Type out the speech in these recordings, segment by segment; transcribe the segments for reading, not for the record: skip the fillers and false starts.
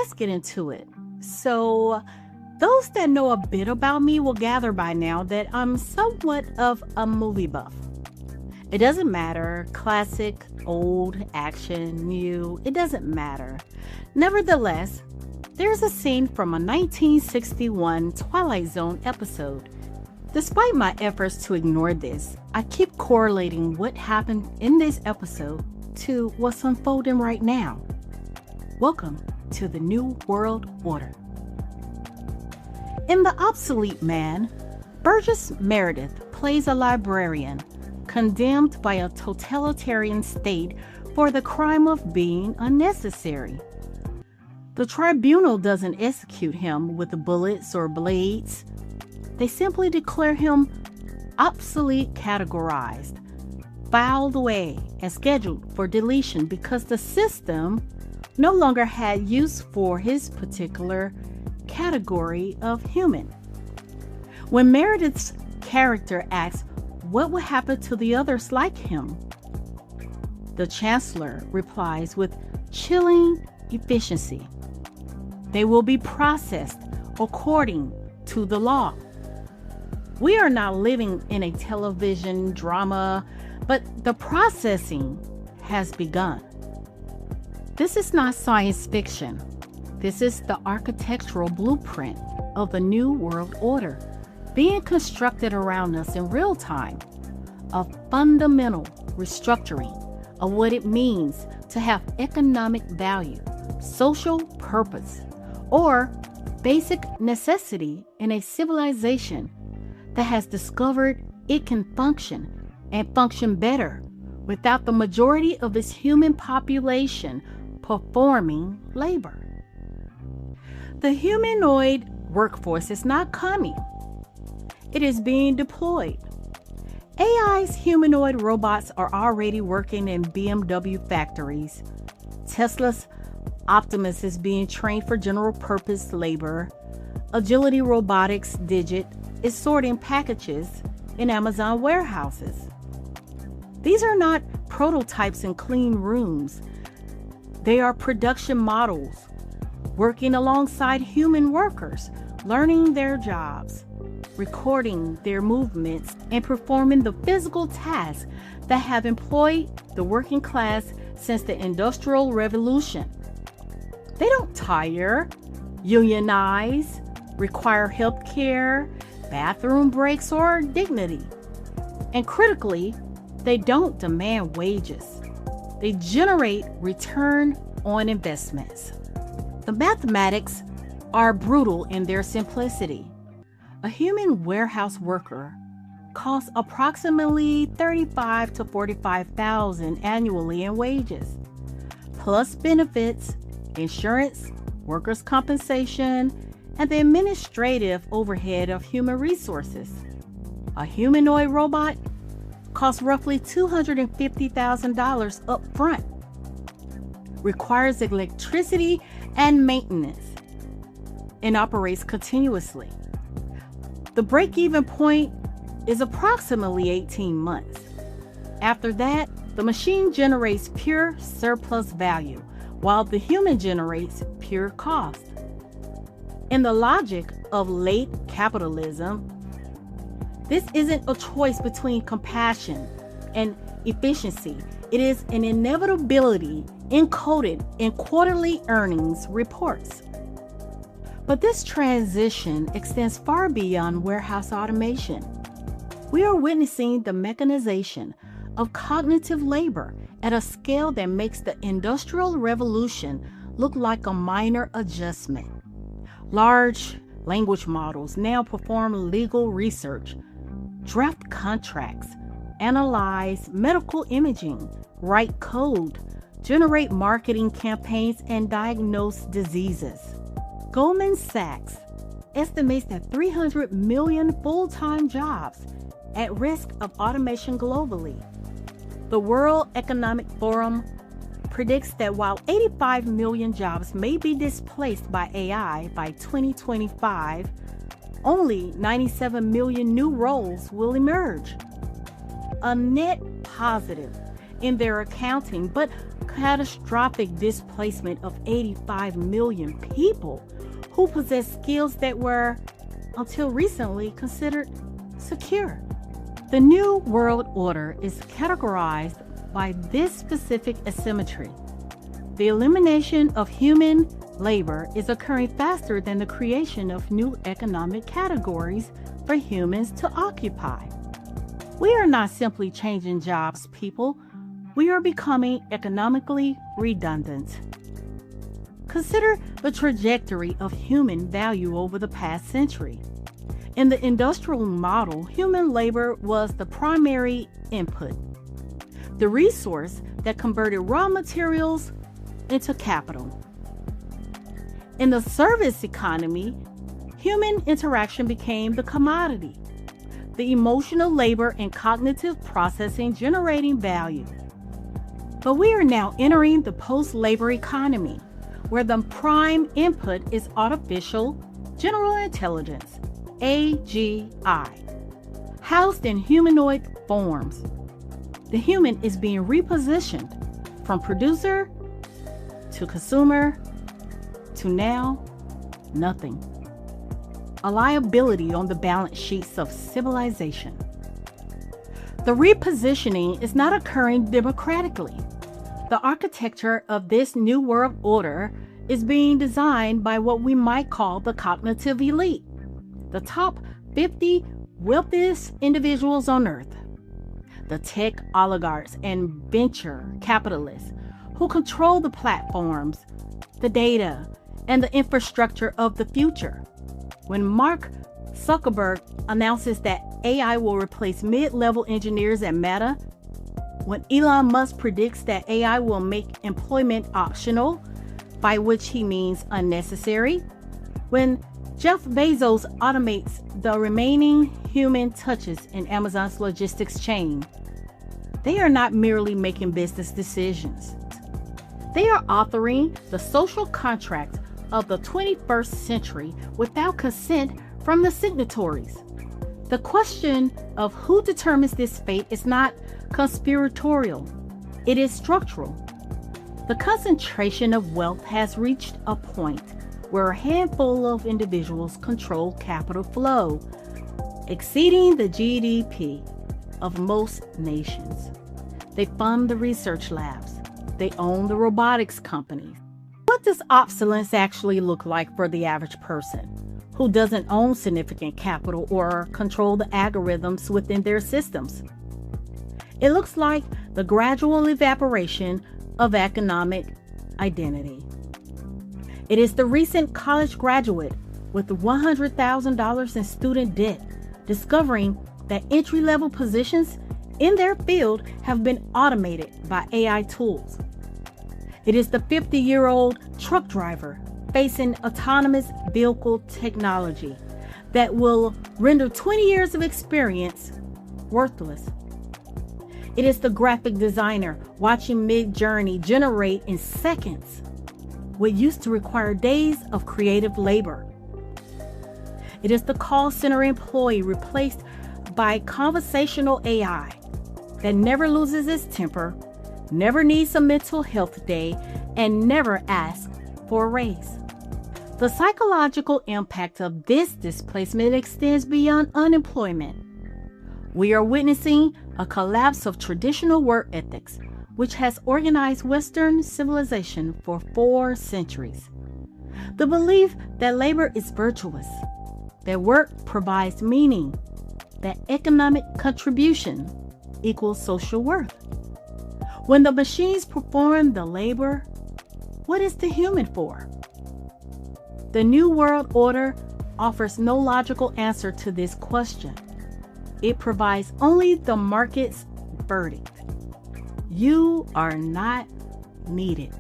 let's get into it. So, those that know a bit about me will gather by now that I'm somewhat of a movie buff. It doesn't matter, classic, old, action, new, it doesn't matter. Nevertheless, there's a scene from a 1961 Twilight Zone episode. Despite my efforts to ignore this, I keep correlating what happened in this episode to what's unfolding right now. Welcome to the New World Order. In The Obsolete Man, Burgess Meredith plays a librarian condemned by a totalitarian state for the crime of being unnecessary. The tribunal doesn't execute him with bullets or blades. They simply declare him obsolete, categorized, filed away, and scheduled for deletion because the system no longer had use for his particular category of human. When Meredith's character asks what will happen to the others like him, the Chancellor replies with chilling efficiency. They will be processed according to the law. We are not living in a television drama, but the processing has begun. This is not science fiction. This is the architectural blueprint of the New World Order being constructed around us in real time. A fundamental restructuring of what it means to have economic value, social purpose, or basic necessity in a civilization that has discovered it can function and function better without the majority of its human population performing labor. The humanoid workforce is not coming. It is being deployed. AI's humanoid robots are already working in BMW factories. Tesla's Optimus is being trained for general purpose labor. Agility Robotics Digit is sorting packages in Amazon warehouses. These are not prototypes in clean rooms. They are production models working alongside human workers, learning their jobs, recording their movements, and performing the physical tasks that have employed the working class since the Industrial Revolution. They don't tire, unionize, require health care, bathroom breaks, or dignity. And critically, they don't demand wages. They generate return on investments. The mathematics are brutal in their simplicity. A human warehouse worker costs approximately $35,000 to $45,000 annually in wages, plus benefits, insurance, workers' compensation, and the administrative overhead of human resources. A humanoid robot costs roughly $250,000 up front, requires electricity and maintenance, and operates continuously. The break-even point is approximately 18 months. After that, the machine generates pure surplus value, while the human generates pure cost. In the logic of late capitalism, this isn't a choice between compassion and efficiency. It is an inevitability encoded in quarterly earnings reports. But this transition extends far beyond warehouse automation. We are witnessing the mechanization of cognitive labor at a scale that makes the Industrial Revolution look like a minor adjustment. Large language models now perform legal research, draft contracts, analyze medical imaging, write code, generate marketing campaigns, and diagnose diseases. Goldman Sachs estimates that 300 million full-time jobs at risk of automation globally. The World Economic Forum predicts that while 85 million jobs may be displaced by AI by 2025, only 97 million new roles will emerge. A net positive in their accounting, but catastrophic displacement of 85 million people who possess skills that were, until recently, considered secure. The New World Order is categorized by this specific asymmetry. The elimination of human labor is occurring faster than the creation of new economic categories for humans to occupy. We are not simply changing jobs, people. We are becoming economically redundant. Consider the trajectory of human value over the past century. In the industrial model, human labor was the primary input, the resource that converted raw materials into capital. In the service economy, human interaction became the commodity, the emotional labor and cognitive processing generating value. But we are now entering the post-labor economy, where the prime input is artificial general intelligence, AGI, housed in humanoid forms. The human is being repositioned from producer to consumer to now nothing. A liability on the balance sheets of civilization. The repositioning is not occurring democratically. The architecture of this new world order is being designed by what we might call the cognitive elite, the top 50 wealthiest individuals on earth, the tech oligarchs and venture capitalists who control the platforms, the data, and the infrastructure of the future. When Mark Zuckerberg announces that AI will replace mid-level engineers at Meta, when Elon Musk predicts that AI will make employment optional, by which he means unnecessary, when Jeff Bezos automates the remaining human touches in Amazon's logistics chain, they are not merely making business decisions. They are authoring the social contract of the 21st century without consent from the signatories. The question of who determines this fate is not conspiratorial, it is structural. The concentration of wealth has reached a point where a handful of individuals control capital flow, exceeding the GDP of most nations. They fund the research labs. They own the robotics companies. What does obsolescence actually look like for the average person who doesn't own significant capital or control the algorithms within their systems? It looks like the gradual evaporation of economic identity. It is the recent college graduate with $100,000 in student debt discovering that entry-level positions in their field have been automated by AI tools. It is the 50-year-old truck driver facing autonomous vehicle technology that will render 20 years of experience worthless. It is the graphic designer watching Mid-Journey generate in seconds what used to require days of creative labor. It is the call center employee replaced by conversational AI that never loses its temper, never needs a mental health day, and never asks for a raise. The psychological impact of this displacement extends beyond unemployment. We are witnessing a collapse of traditional work ethics, which has organized Western civilization for 4 centuries. The belief that labor is virtuous, that work provides meaning, that economic contribution equals social worth. When the machines perform the labor, what is the human for? The New World Order offers no logical answer to this question. It provides only the market's verdict. You are not needed.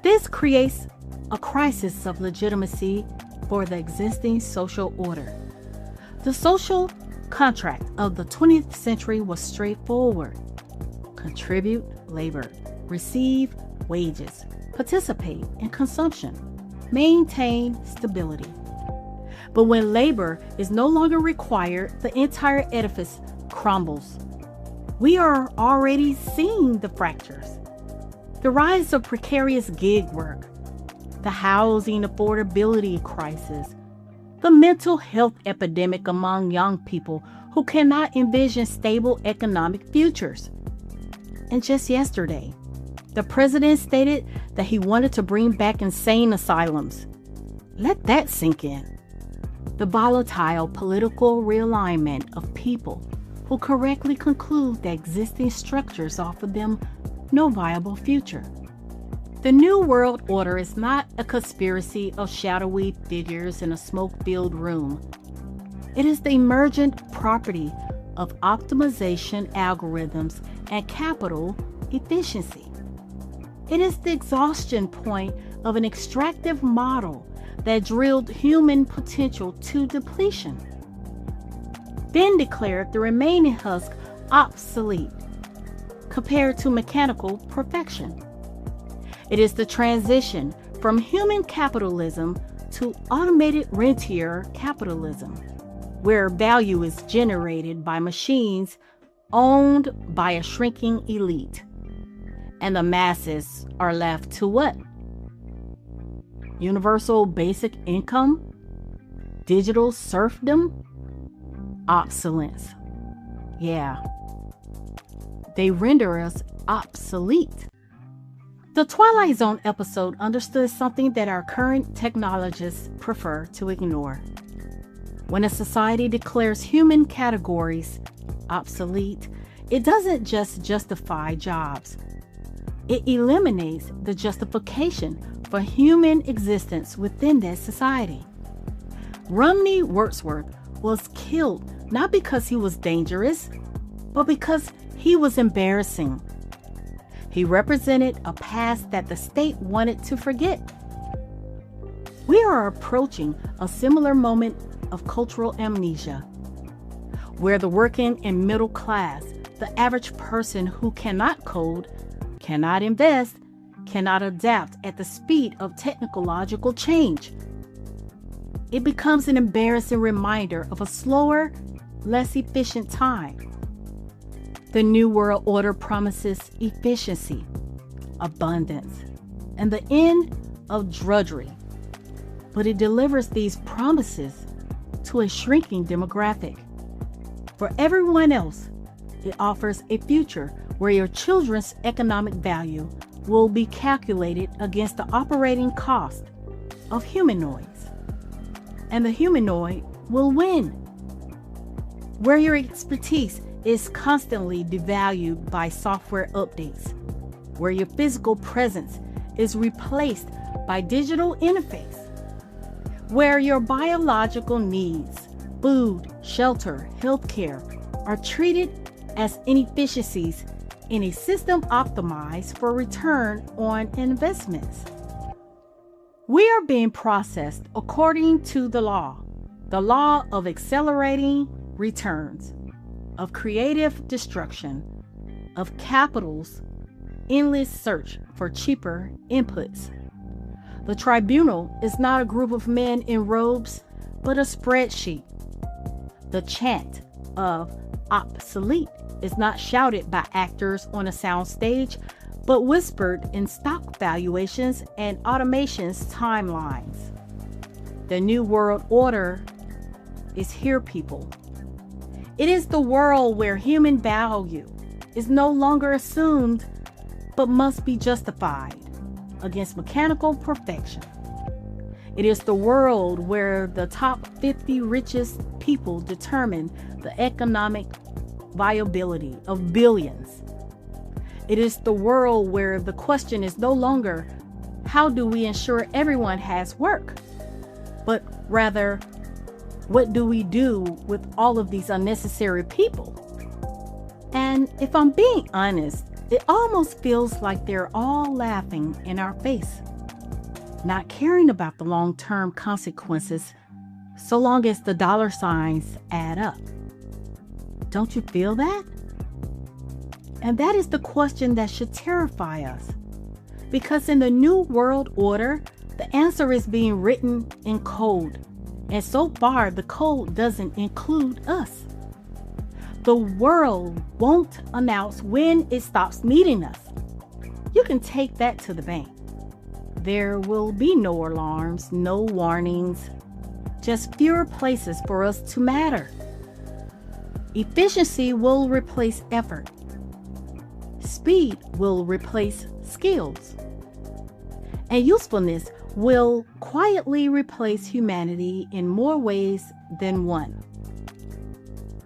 This creates a crisis of legitimacy for the existing social order. The social contract of the 20th century was straightforward. Contribute labor, receive wages, participate in consumption, maintain stability. But when labor is no longer required, the entire edifice crumbles. We are already seeing the fractures. The rise of precarious gig work, the housing affordability crisis, the mental health epidemic among young people who cannot envision stable economic futures. And just yesterday, the president stated that he wanted to bring back insane asylums. Let that sink in. The volatile political realignment of people who correctly conclude that existing structures offer them no viable future. The New World Order is not a conspiracy of shadowy figures in a smoke-filled room. It is the emergent property of optimization algorithms and capital efficiency. It is the exhaustion point of an extractive model that drilled human potential to depletion, then declared the remaining husk obsolete compared to mechanical perfection. It is the transition from human capitalism to automated rentier capitalism, where value is generated by machines owned by a shrinking elite, and the masses are left to what? Universal basic income? Digital serfdom? Obsolescence. Yeah. They render us obsolete. The Twilight Zone episode understood something that our current technologists prefer to ignore. When a society declares human categories obsolete, it doesn't just justify jobs. It eliminates the justification for human existence within that society. Romney Wordsworth was killed not because he was dangerous, but because he was embarrassing. He represented a past that the state wanted to forget. We are approaching a similar moment of cultural amnesia, where the working and middle class, the average person who cannot code, cannot invest, cannot adapt at the speed of technological change. It becomes an embarrassing reminder of a slower, less efficient time. The New World Order promises efficiency, abundance, and the end of drudgery. But it delivers these promises to a shrinking demographic. For everyone else, it offers a future where your children's economic value will be calculated against the operating cost of humanoids. And the humanoid will win. Where your expertise is constantly devalued by software updates, where your physical presence is replaced by digital interface, where your biological needs, food, shelter, healthcare, are treated as inefficiencies in a system optimized for return on investments. We are being processed according to the law of accelerating returns, of creative destruction, of capital's endless search for cheaper inputs. The tribunal is not a group of men in robes, but a spreadsheet. The chant of obsolete is not shouted by actors on a soundstage, but whispered in stock valuations and automation's timelines. The New World Order is here, people. It is the world where human value is no longer assumed, but must be justified against mechanical perfection. It is the world where the top 50 richest people determine the economic viability of billions. It is the world where the question is no longer, how do we ensure everyone has work? But rather, what do we do with all of these unnecessary people? And if I'm being honest, it almost feels like they're all laughing in our face, not caring about the long-term consequences so long as the dollar signs add up. Don't you feel that? And that is the question that should terrify us. Because in the New World Order, the answer is being written in code. And so far, the code doesn't include us. The world won't announce when it stops needing us. You can take that to the bank. There will be no alarms, no warnings, just fewer places for us to matter. Efficiency will replace effort. Speed will replace skills. And usefulness will quietly replace humanity in more ways than one.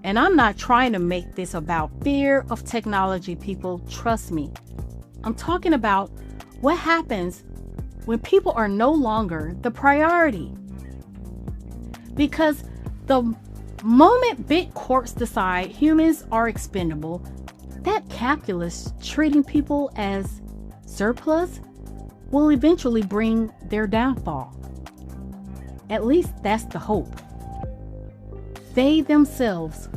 And I'm not trying to make this about fear of technology, people. Trust me. I'm talking about what happens when people are no longer the priority. Because the moment big corps decide humans are expendable, that calculus treating people as surplus will eventually bring their downfall. At least that's the hope. They themselves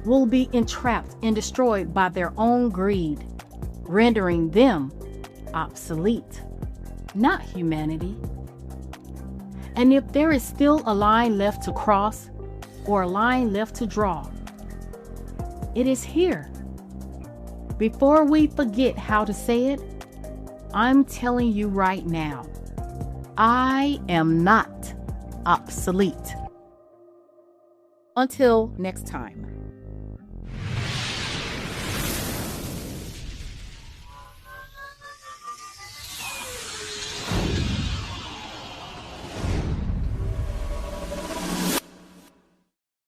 will be entrapped and destroyed by their own greed, rendering them obsolete, not humanity. And if there is still a line left to cross or a line left to draw, it is here. Before we forget how to say it, I'm telling you right now, I am not obsolete. Until next time.